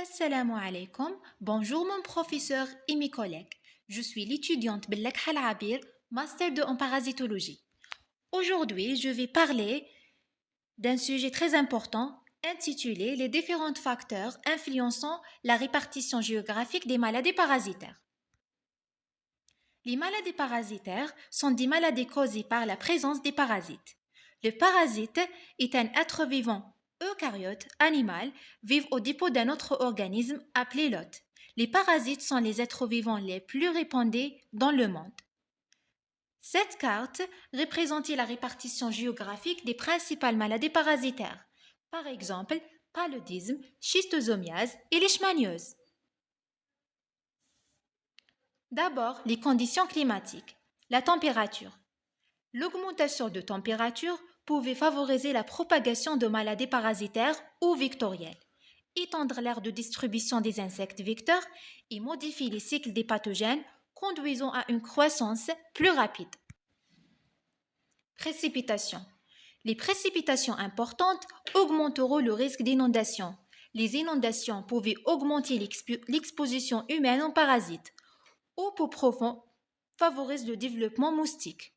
Assalamu alaikum. Bonjour mon professeur et mes collègues. Je suis l'étudiante Bellak Halabir, master 2 en parasitologie. Aujourd'hui, je vais parler d'un sujet très important intitulé Les différents facteurs influençant la répartition géographique des maladies parasitaires. Les maladies parasitaires sont des maladies causées par la présence des parasites. Le parasite est un être vivant eucaryote animal vivant au dépôt d'un autre organisme appelé l'hôte. Les parasites sont les êtres vivants les plus répandus dans le monde. Cette carte représentait la répartition géographique des principales maladies parasitaires, par exemple paludisme, schistosomiase et leishmaniose. D'abord, les conditions climatiques. La température. L'augmentation de température pouvait favoriser la propagation de maladies parasitaires ou vectorielles, étendre l'aire de distribution des insectes vecteurs et modifier les cycles des pathogènes, conduisant à une croissance plus rapide. Précipitations. Les précipitations importantes augmenteront le risque d'inondation. Les inondations pouvaient augmenter l'exposition humaine aux parasites. Eau peu profond favorise le développement moustique.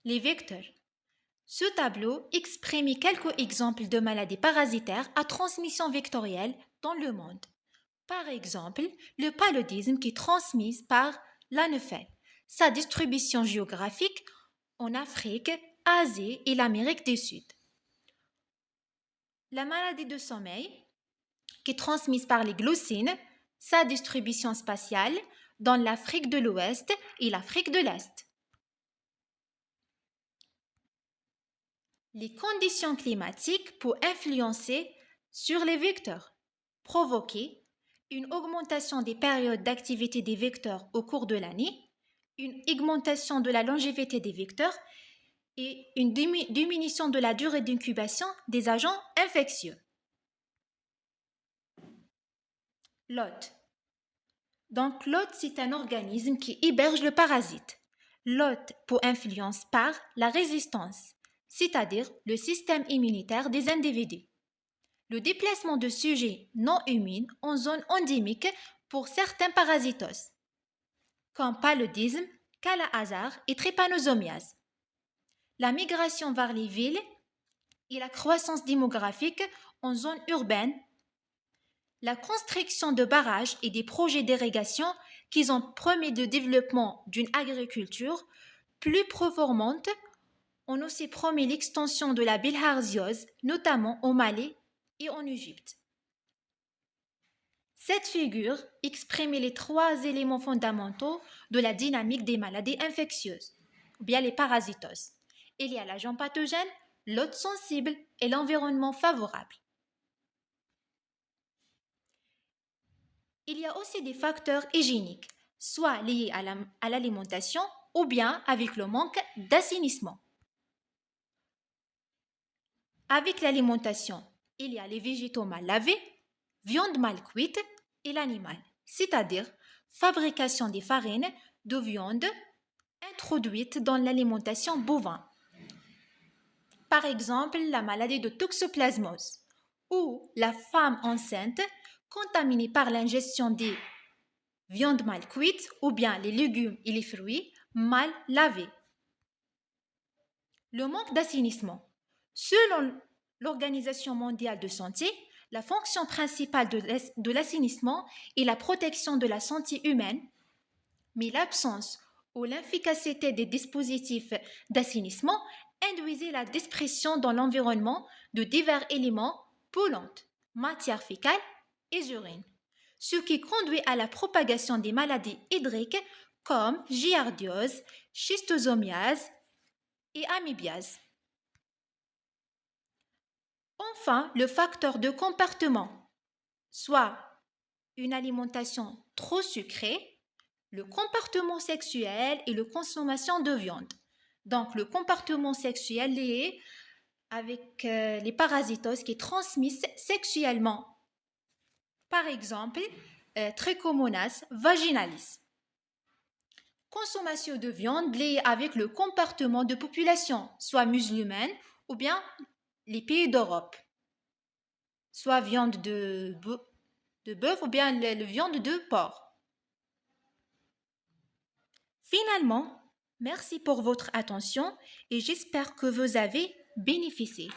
Les vecteurs. Ce tableau exprime quelques exemples de maladies parasitaires à transmission vectorielle dans le monde. Par exemple, le paludisme qui est transmis par l'anophèle. Sa distribution géographique en Afrique, Asie et l'Amérique du Sud. La maladie de sommeil qui est transmise par les gloussines, sa distribution spatiale dans l'Afrique de l'Ouest et l'Afrique de l'Est. Les conditions climatiques pour influencer sur les vecteurs, provoquer une augmentation des périodes d'activité des vecteurs au cours de l'année, une augmentation de la longévité des vecteurs et une diminution de la durée d'incubation des agents infectieux. L'hôte. Donc l'hôte, c'est un organisme qui héberge le parasite. L'hôte pour influence par la résistance, c'est-à-dire le système immunitaire des individus. Le déplacement de sujets non humains en zone endémique pour certains parasitos, comme paludisme, cala-hasar et trypanosomiase. La migration vers les villes et la croissance démographique en zone urbaine. La construction de barrages et des projets d'irrigation qui ont promis le développement d'une agriculture plus performante ont aussi promis l'extension de la bilharziose, notamment au Mali et en Égypte. Cette figure exprime les trois éléments fondamentaux de la dynamique des maladies infectieuses, ou bien les parasitoses. Il y a l'agent pathogène, l'hôte sensible et l'environnement favorable. Il y a aussi des facteurs hygiéniques, soit liés à l'alimentation ou bien avec le manque d'assainissement. Avec l'alimentation, il y a les végétaux mal lavés, viande mal cuite et l'animal, c'est-à-dire fabrication des farines de viande introduites dans l'alimentation bovine. Par exemple, la maladie de toxoplasmose ou la femme enceinte contaminée par l'ingestion des viandes mal cuites ou bien les légumes et les fruits mal lavés. Le manque d'assainissement. Selon l'Organisation mondiale de santé, la fonction principale de l'assainissement est la protection de la santé humaine, mais l'absence ou l'inefficacité des dispositifs d'assainissement induisait la dispersion dans l'environnement de divers éléments polluants, matières fécales et urines, ce qui conduit à la propagation des maladies hydriques comme giardiose, schistosomiase et amébiase. Enfin, le facteur de comportement, soit une alimentation trop sucrée, le comportement sexuel et la consommation de viande. Donc, le comportement sexuel lié avec les parasitoses qui transmettent sexuellement. Par exemple, Trichomonas vaginalis. Consommation de viande liée avec le comportement de population, soit musulmane ou bien les pays d'Europe. soit viande de bœuf ou bien la viande de porc. Finalement, merci pour votre attention et j'espère que vous avez bénéficié.